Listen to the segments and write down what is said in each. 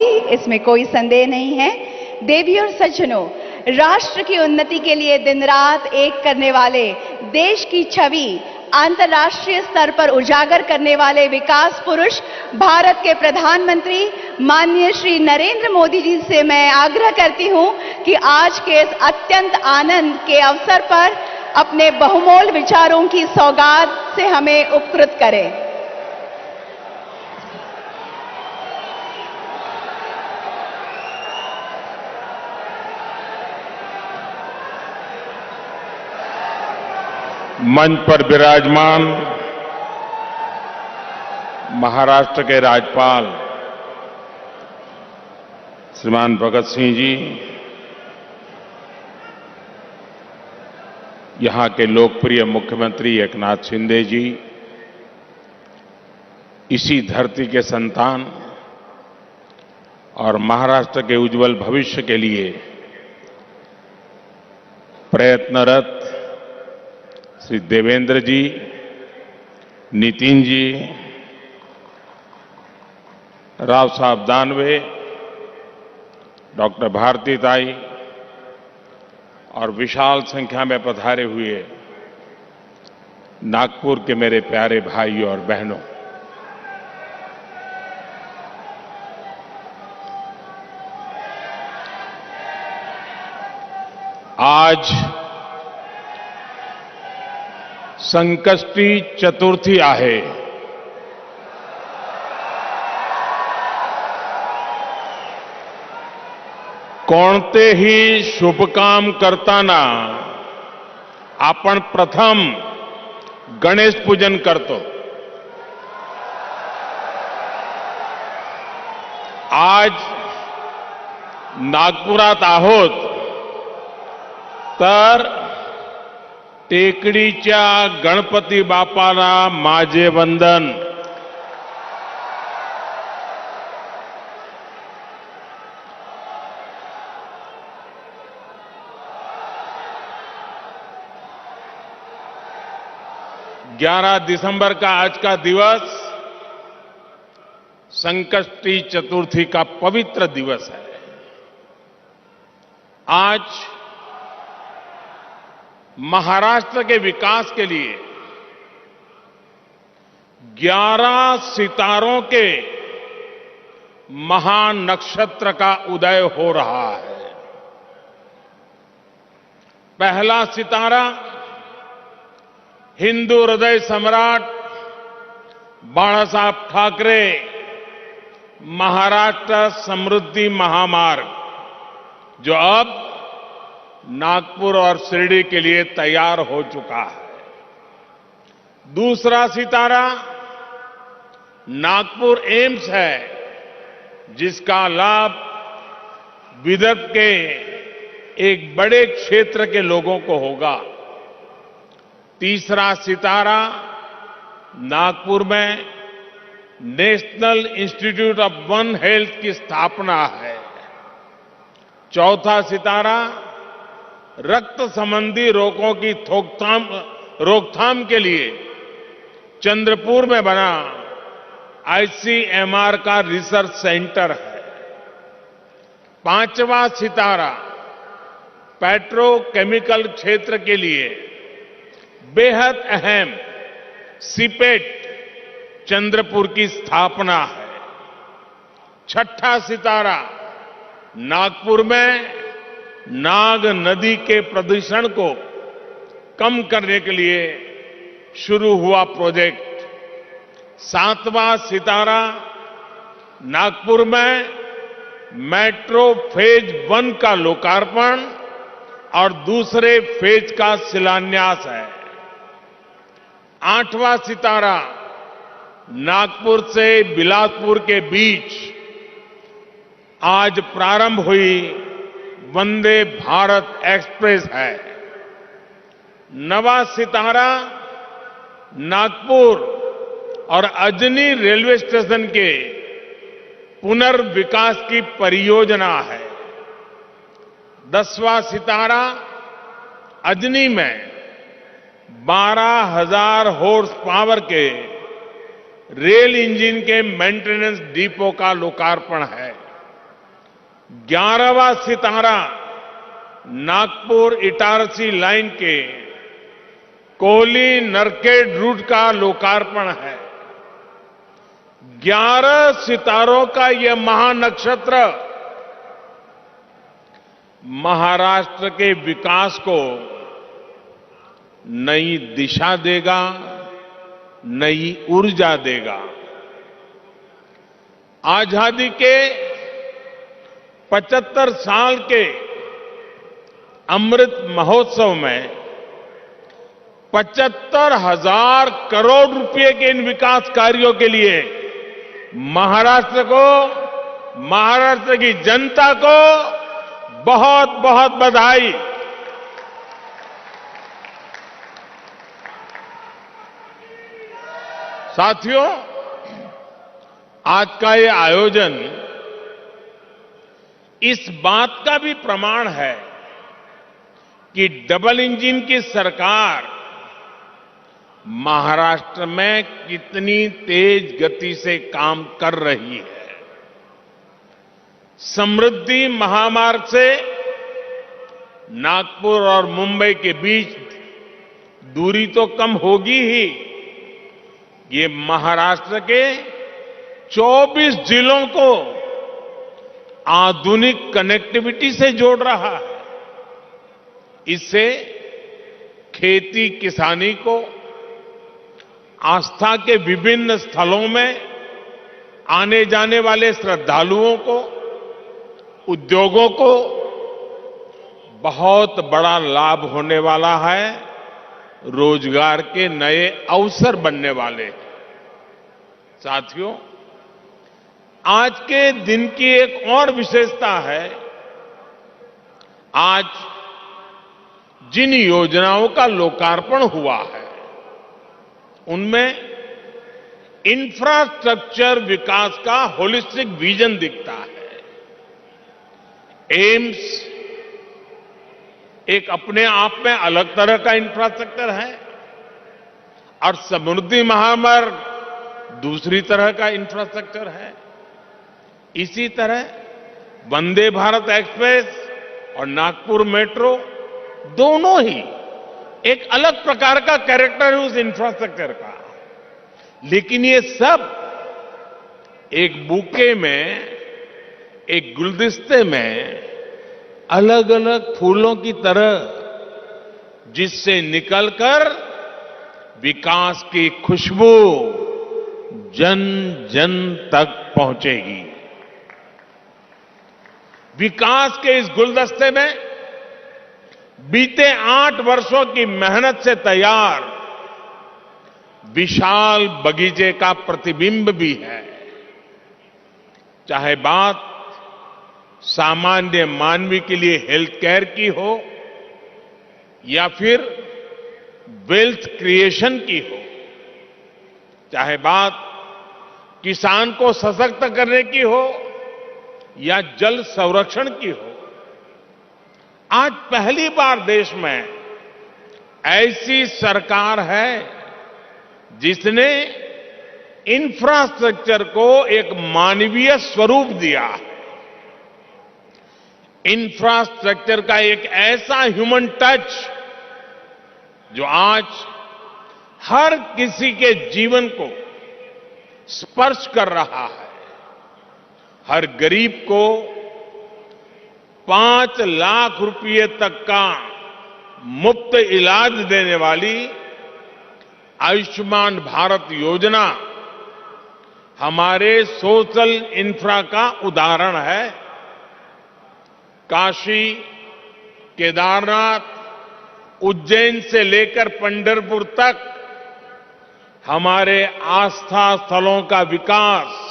इसमें कोई संदेह नहीं है। देवी और सज्जनों, राष्ट्र की उन्नति के लिए दिन रात एक करने वाले, देश की छवि अंतर्राष्ट्रीय स्तर पर उजागर करने वाले विकास पुरुष भारत के प्रधानमंत्री माननीय श्री नरेंद्र मोदी जी से मैं आग्रह करती हूं कि आज के इस अत्यंत आनंद के अवसर पर अपने बहुमूल्य विचारों की सौगात से हमें उपकृत करें। मंच पर विराजमान महाराष्ट्र के राज्यपाल श्रीमान भगत सिंह जी, यहां के लोकप्रिय मुख्यमंत्री एकनाथ शिंदे जी, इसी धरती के संतान और महाराष्ट्र के उज्जवल भविष्य के लिए प्रयत्नरत श्री देवेंद्र जी, नितिन जी, राव साहब दानवे, डॉक्टर भारतीताई और विशाल संख्या में पधारे हुए नागपुर के मेरे प्यारे भाइयों और बहनों, आज संकष्टी चतुर्थी आहे। कोणतेही शुभकाम करताना आपण प्रथम गणेश पूजन करतो। आज नागपुरात आहोत तर टेकडीच्या गणपती बापाला माझे वंदन। ग्यारह दिसंबर का आज का दिवस संकष्टी चतुर्थी का पवित्र दिवस है। आज महाराष्ट्र के विकास के लिए 11 सितारों के महान नक्षत्र का उदय हो रहा है। पहला सितारा हिंदू हृदय सम्राट बाला साहब ठाकरे महाराष्ट्र समृद्धि महामार्ग, जो अब नागपुर और शिरडी के लिए तैयार हो चुका है। दूसरा सितारा नागपुर एम्स है, जिसका लाभ विदर्भ के एक बड़े क्षेत्र के लोगों को होगा। तीसरा सितारा नागपुर में national institute of one health की स्थापना है। चौथा सितारा रक्त संबंधी रोगों की रोकथाम के लिए चंद्रपुर में बना आईसीएमआर का रिसर्च सेंटर है। पांचवा सितारा पेट्रोकेमिकल क्षेत्र के लिए बेहद अहम सीपेट चंद्रपुर की स्थापना है। छठा सितारा नागपुर में नाग नदी के प्रदूषण को कम करने के लिए शुरू हुआ प्रोजेक्ट। सातवां सितारा नागपुर में मेट्रो फेज 1 का लोकार्पण और दूसरे फेज का शिलान्यास है। आठवां सितारा नागपुर से बिलासपुर के बीच आज प्रारंभ हुई वंदे भारत एक्सप्रेस है। नवा सितारा नागपुर और अजनी रेलवे स्टेशन के पुनर्विकास की परियोजना है। 10वां सितारा अजनी में 12,000 हॉर्स पावर के रेल इंजन के मेंटेनेंस डिपो का लोकार्पण है। 11वां सितारा नागपुर इटारसी लाइन के कोहली नरखेड़ रूट का लोकार्पण है। 11 सितारों का यह महानक्षत्र महाराष्ट्र के विकास को नई दिशा देगा, नई ऊर्जा देगा। आजादी के 75 साल के अमृत महोत्सव में 75,000 करोड़ रुपए के इन विकास कार्यों के लिए महाराष्ट्र को, महाराष्ट्र की जनता को बहुत बहुत बधाई। साथियों, आज का ये आयोजन इस बात का भी प्रमाण है कि डबल इंजन की सरकार महाराष्ट्र में कितनी तेज गति से काम कर रही है। समृद्धि महामार्ग से नागपुर और मुंबई के बीच दूरी तो कम होगी ही, ये महाराष्ट्र के 24 जिलों को आधुनिक कनेक्टिविटी से जोड़ रहा है। इससे खेती किसानी को, आस्था के विभिन्न स्थलों में आने जाने वाले श्रद्धालुओं को, उद्योगों को बहुत बड़ा लाभ होने वाला है। रोजगार के नए अवसर बनने वाले हैं। साथियों, आज के दिन की एक और विशेषता है, आज जिन योजनाओं का लोकार्पण हुआ है उनमें इंफ्रास्ट्रक्चर विकास का होलिस्टिक विजन दिखता है। एम्स एक अपने आप में अलग तरह का इंफ्रास्ट्रक्चर है और समृद्धि महामार्ग दूसरी तरह का इंफ्रास्ट्रक्चर है। इसी तरह वंदे भारत एक्सप्रेस और नागपुर मेट्रो दोनों ही एक अलग प्रकार का कैरेक्टर है उस इंफ्रास्ट्रक्चर का, लेकिन ये सब एक बुके में, एक गुलदस्ते में अलग अलग फूलों की तरह जिससे निकलकर विकास की खुशबू जन जन तक पहुंचेगी। विकास के इस गुलदस्ते में बीते 8 वर्षों की मेहनत से तैयार विशाल बगीचे का प्रतिबिंब भी है। चाहे बात सामान्य मानवी के लिए हेल्थ केयर की हो या फिर वेल्थ क्रिएशन की हो, चाहे बात किसान को सशक्त करने की हो या जल संरक्षण की हो, आज पहली बार देश में ऐसी सरकार है जिसने इंफ्रास्ट्रक्चर को एक मानवीय स्वरूप दिया है। इंफ्रास्ट्रक्चर का एक ऐसा ह्यूमन टच जो आज हर किसी के जीवन को स्पर्श कर रहा है। हर गरीब को 5 लाख रुपए तक का मुफ्त इलाज देने वाली आयुष्मान भारत योजना हमारे सोशल इंफ्रा का उदाहरण है। काशी, केदारनाथ, उज्जैन से लेकर पंढरपुर तक हमारे आस्था स्थलों का विकास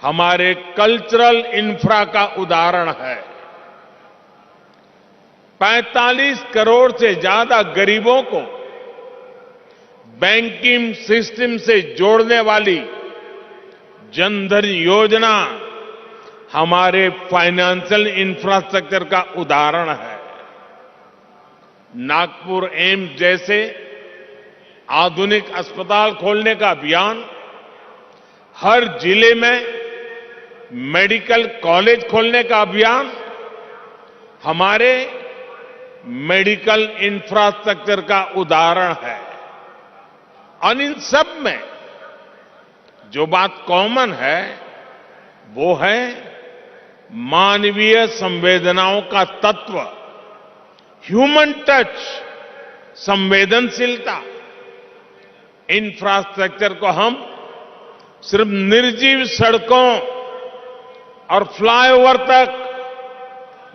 हमारे कल्चरल इंफ्रा का उदाहरण है। 45 करोड़ से ज्यादा गरीबों को बैंकिंग सिस्टम से जोड़ने वाली जनधन योजना हमारे फाइनेंशियल इंफ्रास्ट्रक्चर का उदाहरण है। नागपुर एम्स जैसे आधुनिक अस्पताल खोलने का अभियान हर जिले में मेडिकल कॉलेज खोलने का अभियान हमारे मेडिकल इंफ्रास्ट्रक्चर का उदाहरण है। और इन सब में जो बात कॉमन है वो है मानवीय संवेदनाओं का तत्व, ह्यूमन टच, संवेदनशीलता। इंफ्रास्ट्रक्चर को हम सिर्फ निर्जीव सड़कों और फ्लाईओवर तक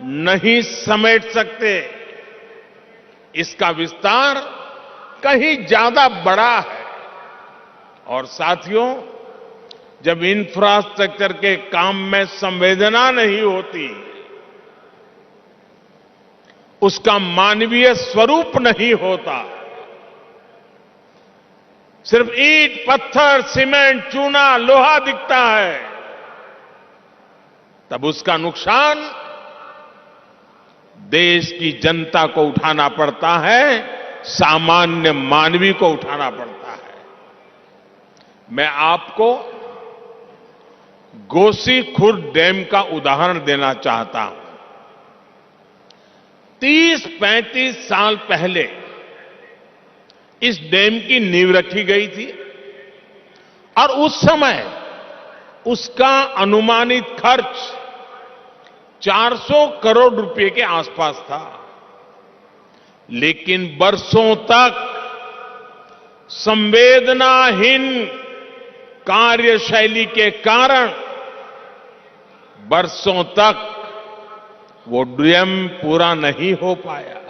नहीं समेट सकते, इसका विस्तार कहीं ज्यादा बड़ा है। और साथियों, जब इंफ्रास्ट्रक्चर के काम में संवेदना नहीं होती, उसका मानवीय स्वरूप नहीं होता, सिर्फ ईंट, पत्थर, सीमेंट, चूना, लोहा दिखता है, तब उसका नुकसान देश की जनता को उठाना पड़ता है, सामान्य मानवी को उठाना पड़ता है। मैं आपको गोसीखुर्द डैम का उदाहरण देना चाहता हूं। 30-35 साल पहले इस डैम की नींव रखी गई थी और उस समय उसका अनुमानित खर्च 400 करोड़ रुपए के आसपास था। लेकिन बरसों तक संवेदनाहीन कार्यशैली के कारण बरसों तक वो डैम पूरा नहीं हो पाया।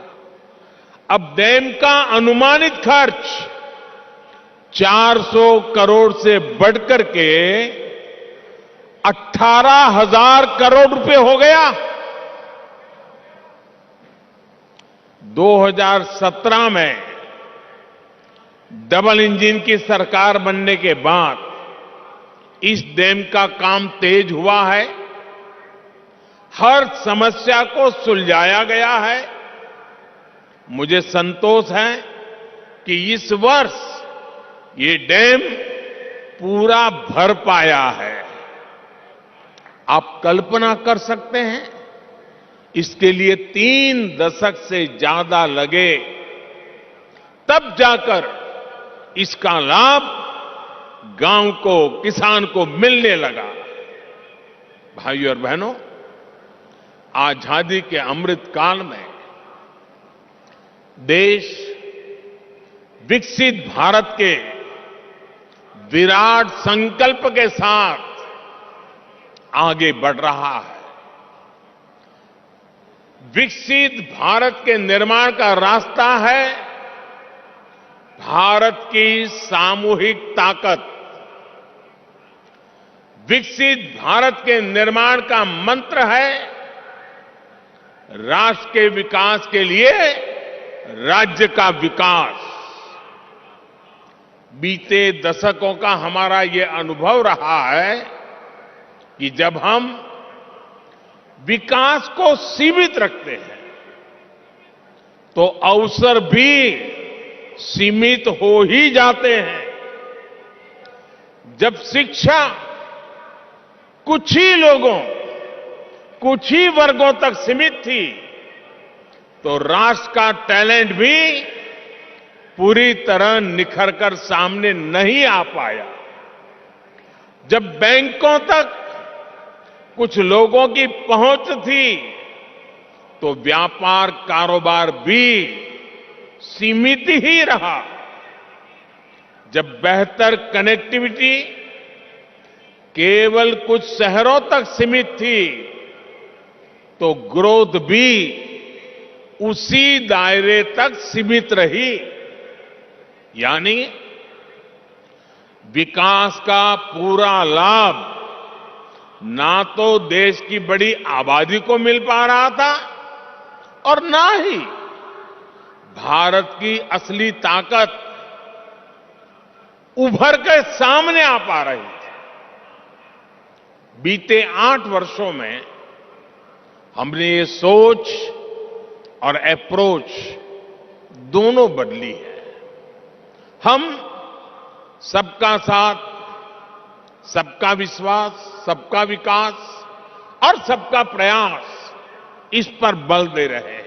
अब डैम का अनुमानित खर्च 400 करोड़ से बढ़कर के 18,000 करोड़ रुपए हो गया। 2017 में डबल इंजन की सरकार बनने के बाद इस डैम का काम तेज हुआ है, हर समस्या को सुलझाया गया है। मुझे संतोष है कि इस वर्ष ये डैम पूरा भर पाया है। आप कल्पना कर सकते हैं, इसके लिए 3 दशक से ज्यादा लगे, तब जाकर इसका लाभ गांव को, किसान को मिलने लगा। भाइयों और बहनों, आजादी के अमृत काल में देश विकसित भारत के विराट संकल्प के साथ आगे बढ़ रहा है। विकसित भारत के निर्माण का रास्ता है भारत की सामूहिक ताकत। विकसित भारत के निर्माण का मंत्र है राष्ट्र के विकास के लिए राज्य का विकास। बीते दशकों का हमारा ये अनुभव रहा है कि जब हम विकास को सीमित रखते हैं तो अवसर भी सीमित हो ही जाते हैं। जब शिक्षा कुछ ही लोगों, कुछ ही वर्गों तक सीमित थी, तो राष्ट्र का टैलेंट भी पूरी तरह निखर कर सामने नहीं आ पाया। जब बैंकों तक कुछ लोगों की पहुंच थी, तो व्यापार कारोबार भी सीमित ही रहा। जब बेहतर कनेक्टिविटी केवल कुछ शहरों तक सीमित थी, तो ग्रोथ भी उसी दायरे तक सीमित रही। यानी विकास का पूरा लाभ ना तो देश की बड़ी आबादी को मिल पा रहा था और ना ही भारत की असली ताकत उभर कर सामने आ पा रही थी। बीते 8 वर्षों में हमने ये सोच और अप्रोच दोनों बदली है। हम सबका साथ, सबका विश्वास, सबका विकास और सबका प्रयास, इस पर बल दे रहे हैं।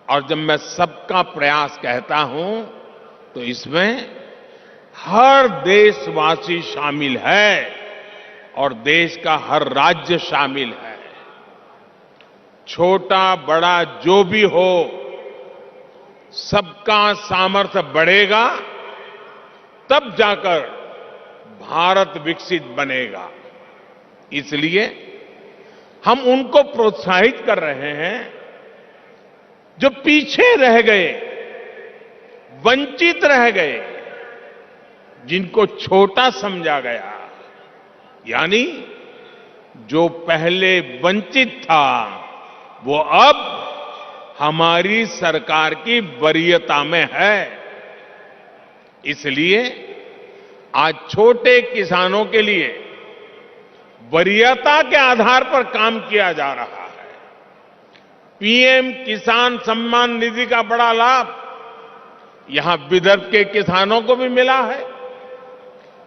और जब मैं सबका प्रयास कहता हूं तो इसमें हर देशवासी शामिल है और देश का हर राज्य शामिल है। छोटा बड़ा जो भी हो, सबका सामर्थ्य बढ़ेगा तब जाकर भारत विकसित बनेगा। इसलिए हम उनको प्रोत्साहित कर रहे हैं जो पीछे रह गए, वंचित रह गए, जिनको छोटा समझा गया, यानी जो पहले वंचित था वो अब हमारी सरकार की वरीयता में है। इसलिए आज छोटे किसानों के लिए वरीयता के आधार पर काम किया जा रहा है। पीएम किसान सम्मान निधि का बड़ा लाभ यहां विदर्भ के किसानों को भी मिला है।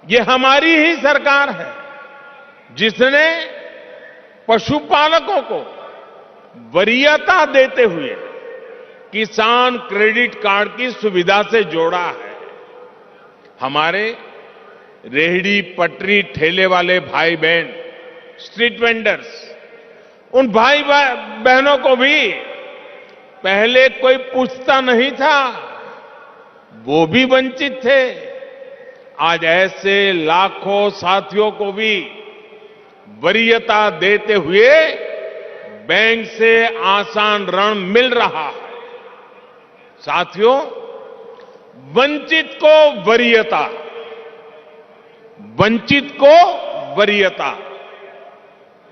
ये हमारी ही सरकार है जिसने पशुपालकों को वरीयता देते हुए किसान क्रेडिट कार्ड की सुविधा से जोड़ा है। हमारे रेहड़ी पटरी ठेले वाले भाई बहन, स्ट्रीट वेंडर्स, उन भाई बहनों को भी पहले कोई पूछता नहीं था, वो भी वंचित थे। आज ऐसे लाखों साथियों को भी वरीयता देते हुए बैंक से आसान ऋण मिल रहा है। साथियों, वंचित को वरीयता, वंचित को वरीयता,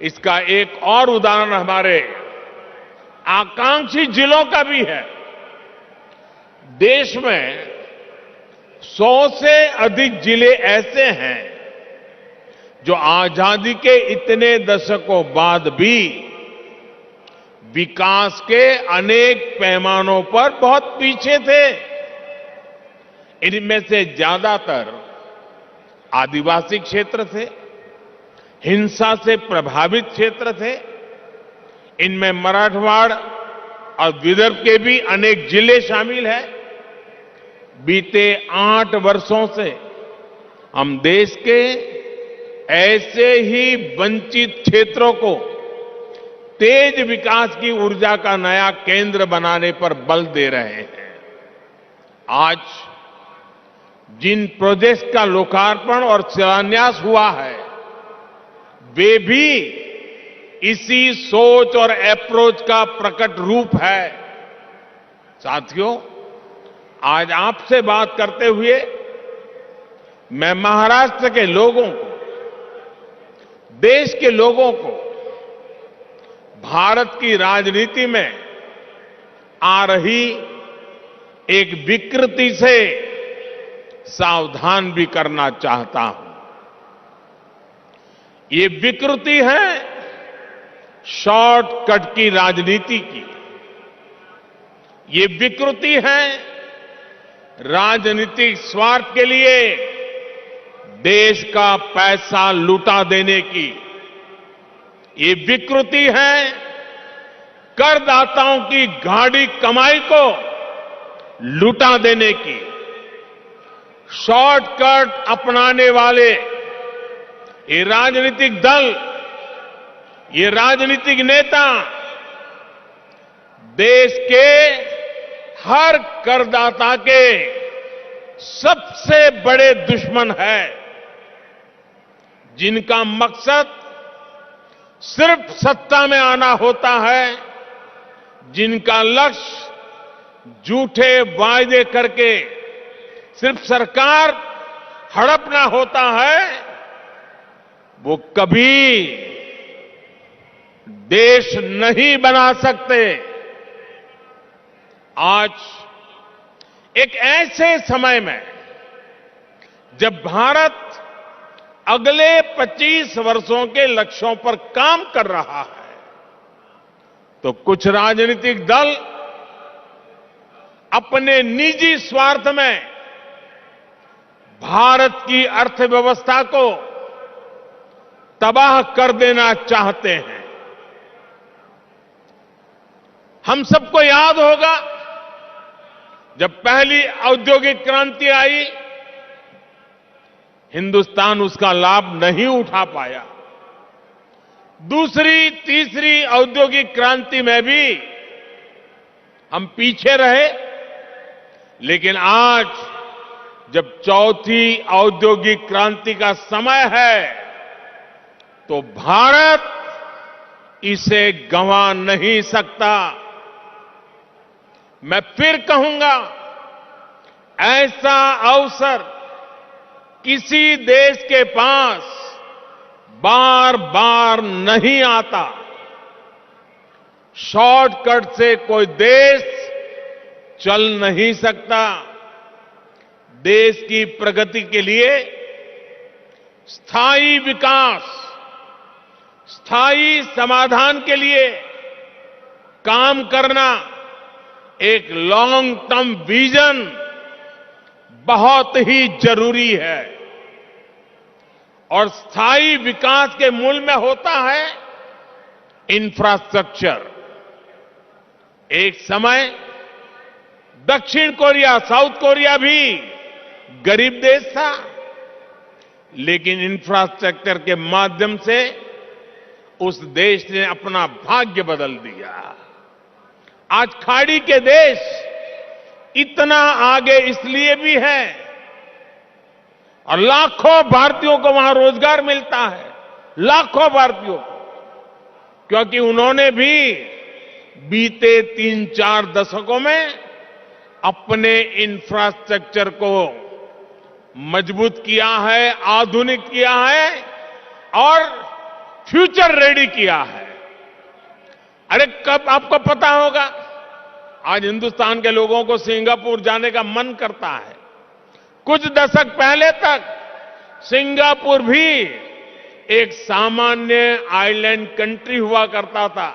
इसका एक और उदाहरण हमारे आकांक्षी जिलों का भी है। देश में 100 से अधिक जिले ऐसे हैं जो आजादी के इतने दशकों बाद भी विकास के अनेक पैमानों पर बहुत पीछे थे। इनमें से ज्यादातर आदिवासी क्षेत्र थे, हिंसा से प्रभावित क्षेत्र थे। इनमें मराठवाड़ और विदर्भ के भी अनेक जिले शामिल हैं। बीते 8 वर्षों से हम देश के ऐसे ही वंचित क्षेत्रों को तेज विकास की ऊर्जा का नया केंद्र बनाने पर बल दे रहे हैं। आज जिन प्रोजेक्ट्स का लोकार्पण और शिलान्यास हुआ है, वे भी इसी सोच और अप्रोच का प्रकट रूप है। साथियों, आज आपसे बात करते हुए मैं महाराष्ट्र के लोगों को, देश के लोगों को भारत की राजनीति में आ रही एक विकृति से सावधान भी करना चाहता हूं। ये विकृति है शॉर्टकट की राजनीति की। ये विकृति है राजनीतिक स्वार्थ के लिए देश का पैसा लुटा देने की। ये विकृति है करदाताओं की गाढ़ी कमाई को लुटा देने की। शॉर्टकट अपनाने वाले ये राजनीतिक दल, ये राजनीतिक नेता देश के हर करदाता के सबसे बड़े दुश्मन है, जिनका मकसद सिर्फ सत्ता में आना होता है, जिनका लक्ष्य झूठे वायदे करके सिर्फ सरकार हड़पना होता है, वो कभी देश नहीं बना सकते। आज एक ऐसे समय में जब भारत अगले 25 वर्षों के लक्ष्यों पर काम कर रहा है, तो कुछ राजनीतिक दल अपने निजी स्वार्थ में भारत की अर्थव्यवस्था को तबाह कर देना चाहते हैं। हम सबको याद होगा जब पहली औद्योगिक क्रांति आई, हिंदुस्तान उसका लाभ नहीं उठा पाया। दूसरी, तीसरी औद्योगिक क्रांति में भी हम पीछे रहे, लेकिन आज जब चौथी औद्योगिक क्रांति का समय है, तो भारत इसे गंवा नहीं सकता। मैं फिर कहूंगा, ऐसा अवसर किसी देश के पास बार बार नहीं आता। शॉर्टकट से कोई देश चल नहीं सकता। देश की प्रगति के लिए स्थायी विकास, स्थायी समाधान के लिए काम करना, एक लॉन्ग टर्म विजन बहुत ही जरूरी है। और स्थायी विकास के मूल में होता है इंफ्रास्ट्रक्चर। एक समय दक्षिण कोरिया, साउथ कोरिया भी गरीब देश था, लेकिन इंफ्रास्ट्रक्चर के माध्यम से उस देश ने अपना भाग्य बदल दिया। आज खाड़ी के देश इतना आगे इसलिए भी है, और लाखों भारतीयों को वहां रोजगार मिलता है, लाखों भारतीयों को, क्योंकि उन्होंने भी बीते 3-4 दशकों में अपने इंफ्रास्ट्रक्चर को मजबूत किया है, आधुनिक किया है और फ्यूचर रेडी किया है। अरे कब आपको पता होगा, आज हिंदुस्तान के लोगों को सिंगापुर जाने का मन करता है। कुछ दशक पहले तक सिंगापुर भी एक सामान्य आइलैंड कंट्री हुआ करता था।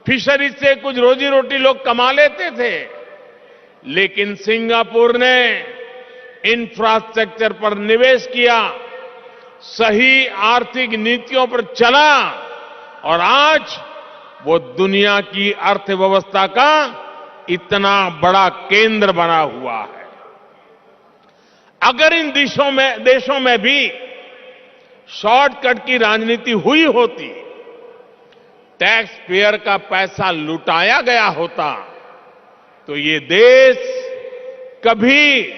फिशरीज से कुछ रोजी रोटी लोग कमा लेते थे, लेकिन सिंगापुर ने इंफ्रास्ट्रक्चर पर निवेश किया, सही आर्थिक नीतियों पर चला और आज वो दुनिया की अर्थव्यवस्था का इतना बड़ा केंद्र बना हुआ है। अगर इन देशों में भी शॉर्टकट की राजनीति हुई होती, टैक्स पेयर का पैसा लुटाया गया होता, तो ये देश कभी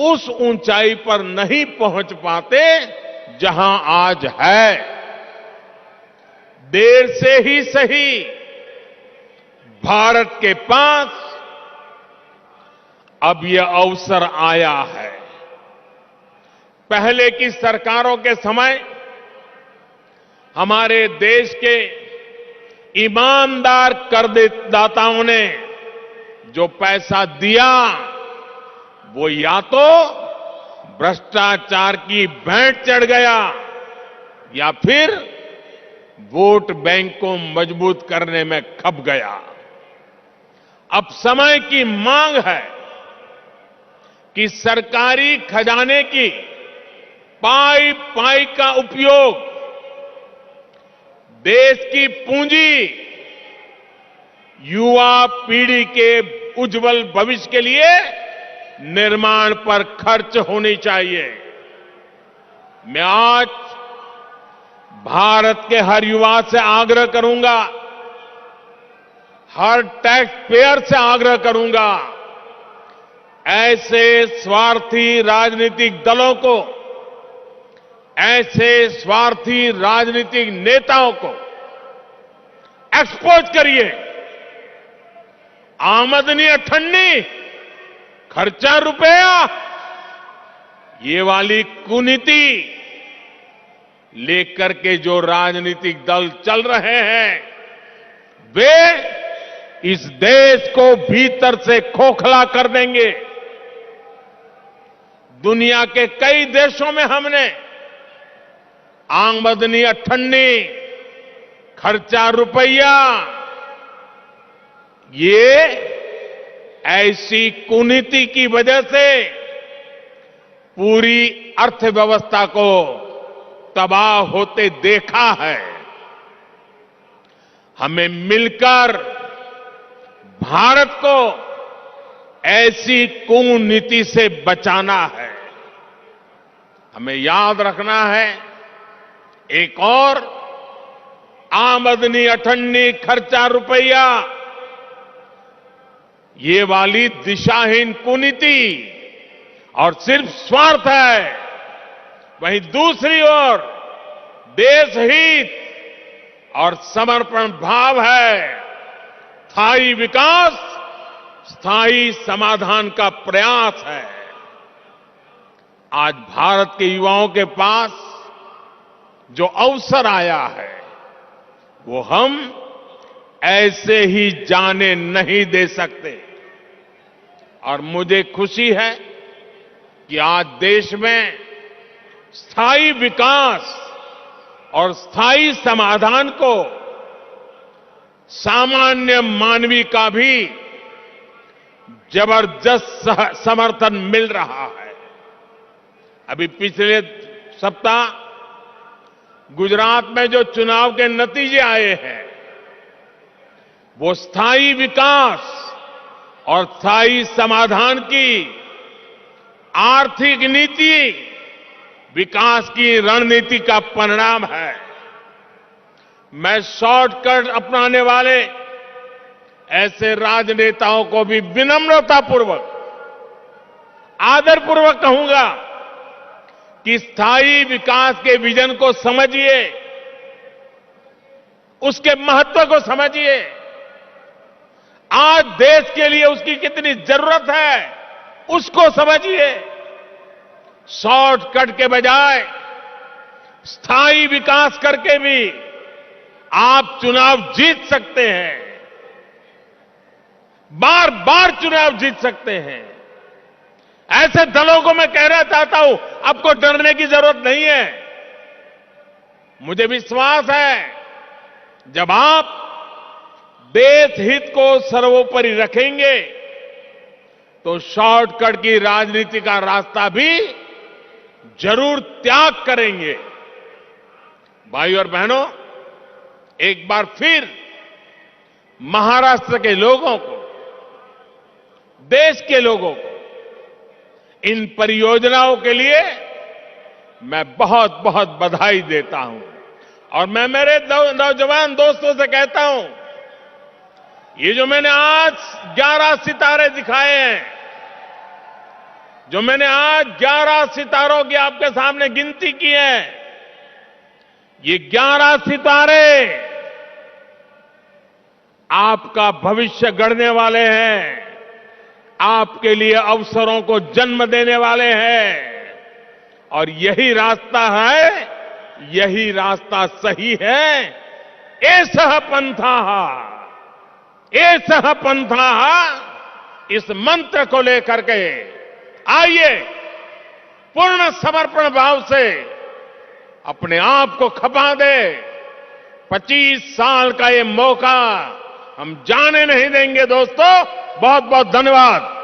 उस ऊंचाई पर नहीं पहुंच पाते जहां आज है। देर से ही सही, भारत के पास अब यह अवसर आया है। पहले की सरकारों के समय हमारे देश के ईमानदार करदाताओं ने जो पैसा दिया, वो या तो भ्रष्टाचार की भेंट चढ़ गया या फिर वोट बैंक को मजबूत करने में खप गया। अब समय की मांग है कि सरकारी खजाने की पाई पाई का उपयोग देश की पूंजी, युवा पीढ़ी के उज्जवल भविष्य के लिए निर्माण पर खर्च होनी चाहिए। मैं आज भारत के हर युवा से आग्रह करूंगा, हर टैक्स पेयर से आग्रह करूंगा, ऐसे स्वार्थी राजनीतिक दलों को, ऐसे स्वार्थी राजनीतिक नेताओं को एक्सपोज करिए। आमदनी अठन्नी, खर्चा रुपया, ये वाली कुनीति लेकर के जो राजनीतिक दल चल रहे हैं, वे इस देश को भीतर से खोखला कर देंगे। दुनिया के कई देशों में हमने आमदनी अठन्नी, खर्चा रुपया, ये ऐसी कुनीति की वजह से पूरी अर्थव्यवस्था को तबाह होते देखा है। हमें मिलकर भारत को ऐसी कुनीति से बचाना है। हमें याद रखना है, एक और आमदनी अठन्नी खर्चा रुपया, ये वाली दिशाहीन कुनीति और सिर्फ स्वार्थ है। वहीं दूसरी ओर देश हित और समर्पण भाव है। स्थायी विकास, स्थायी समाधान का प्रयास है। आज भारत के युवाओं के पास जो अवसर आया है, वो हम ऐसे ही जाने नहीं दे सकते। और मुझे खुशी है कि आज देश में स्थायी विकास और स्थायी समाधान को सामान्य मानवी का भी जबरदस्त समर्थन मिल रहा है। अभी पिछले सप्ताह गुजरात में जो चुनाव के नतीजे आए हैं, वो स्थायी विकास और स्थायी समाधान की आर्थिक नीति, विकास की रणनीति का परिणाम है। मैं शॉर्टकट अपनाने वाले ऐसे राजनेताओं को भी विनम्रतापूर्वक, आदरपूर्वक कहूंगा कि स्थायी विकास के विजन को समझिए, उसके महत्व को समझिए। आज देश के लिए उसकी कितनी जरूरत है, उसको समझिए। शॉर्टकट के बजाय स्थायी विकास करके भी आप चुनाव जीत सकते हैं, बार बार चुनाव जीत सकते हैं। ऐसे दलों को मैं कहना चाहता हूं, आपको डरने की जरूरत नहीं है। मुझे विश्वास है, जब आप देश हित को सर्वोपरि रखेंगे, तो शॉर्टकट की राजनीति का रास्ता भी जरूर त्याग करेंगे। भाई और बहनों, एक बार फिर महाराष्ट्र के लोगों को, देश के लोगों को इन परियोजनाओं के लिए मैं बहुत बहुत बधाई देता हूं। और मैं मेरे नौजवान दोस्तों से कहता हूं, ये जो मैंने आज 11 सितारे दिखाए हैं, जो मैंने आज 11 सितारों की आपके सामने गिनती की है, ये 11 सितारे आपका भविष्य गढ़ने वाले हैं, आपके लिए अवसरों को जन्म देने वाले हैं। और यही रास्ता है, यही रास्ता सही है। एषः पंथः, एषः पंथः, इस मंत्र को लेकर के आइए पूर्ण समर्पण भाव से अपने आप को खपा दे। 25 साल का ये मौका हम जाने नहीं देंगे दोस्तों। बहुत बहुत धन्यवाद।